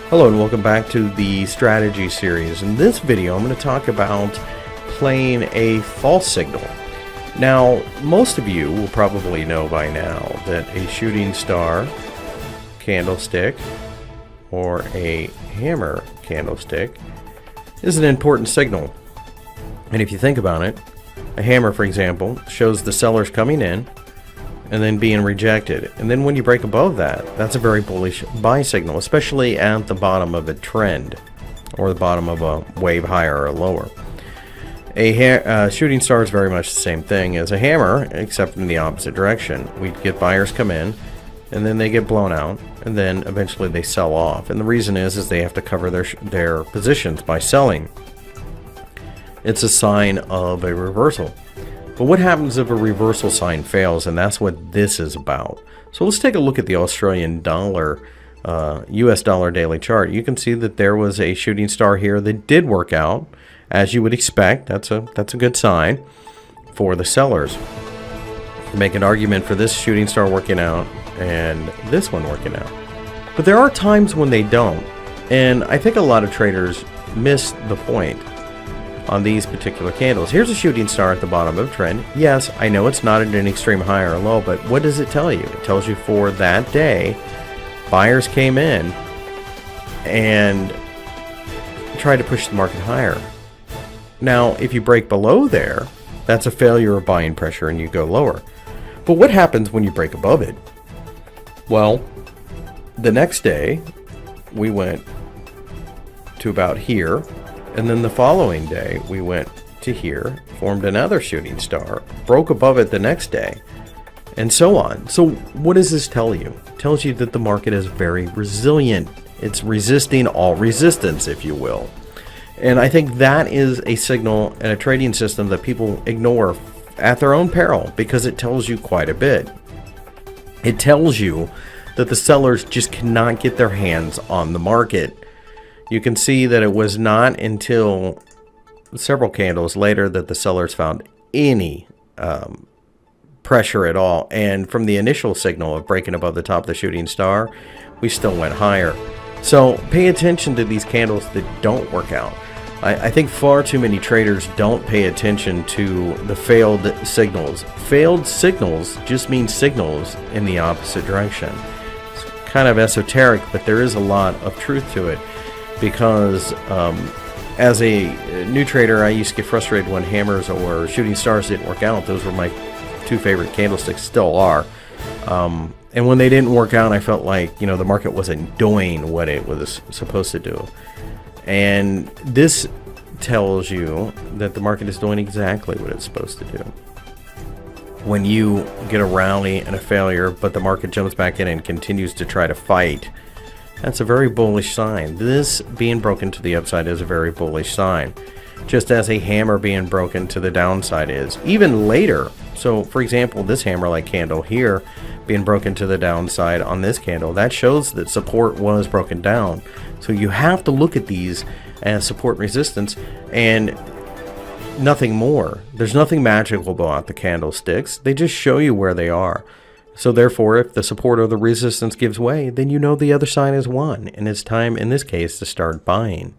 Hello and welcome back to the strategy series. In this video I'm going to talk about playing a false signal. Now most of you will probably know by now that a shooting star candlestick or a hammer candlestick is an important signal. And if you think about it, a hammer, for example, shows the sellers coming in and then being rejected. And then when you break above that, that's a very bullish buy signal, especially at the bottom of a trend or the bottom of a wave higher or lower. A shooting star is very much the same thing as a hammer, except in the opposite direction. We get buyers come in and then they get blown out and then eventually they sell off. And the reason is they have to cover their positions by selling. It's a sign of a reversal. But what happens if a reversal sign fails? And that's what this is about. So let's take a look at the Australian dollar, US dollar daily chart. You can see that there was a shooting star here that did work out, as you would expect. That's a good sign for the sellers. Make an argument for this shooting star working out and this one working out. But there are times when they don't. And I think a lot of traders miss the point on these particular candles. Here's a shooting star at the bottom of the trend. Yes, I know it's not at an extreme high or low, but what does it tell you? It tells you for that day, buyers came in and tried to push the market higher. Now, if you break below there, that's a failure of buying pressure and you go lower. But what happens when you break above it? Well, the next day, we went to about here. And then the following day, we went to here, formed another shooting star, broke above it the next day, and so on. So what does this tell you? It tells you that the market is very resilient. It's resisting all resistance, if you will. And I think that is a signal and a trading system that people ignore at their own peril because it tells you quite a bit. It tells you that the sellers just cannot get their hands on the market. You can see that it was not until several candles later that the sellers found any pressure at all. And from the initial signal of breaking above the top of the shooting star, we still went higher. So pay attention to these candles that don't work out. I think far too many traders don't pay attention to the failed signals. Failed signals just mean signals in the opposite direction. It's kind of esoteric, but there is a lot of truth to it. Because as a new trader, I used to get frustrated when hammers or shooting stars didn't work out. Those were my two favorite candlesticks, still are. And when they didn't work out, I felt like, the market wasn't doing what it was supposed to do. And this tells you that the market is doing exactly what it's supposed to do. When you get a rally and a failure, but the market jumps back in and continues to try to fight, that's a very bullish sign. This being broken to the upside is a very bullish sign, just as a hammer being broken to the downside is. Even later, so for example, this hammer-like candle here being broken to the downside on this candle, that shows that support was broken down. So you have to look at these as support and resistance and nothing more. There's nothing magical about the candlesticks. They just show you where they are. So therefore, if the support or the resistance gives way, then you know the other side has won, and it's time, in this case, to start buying.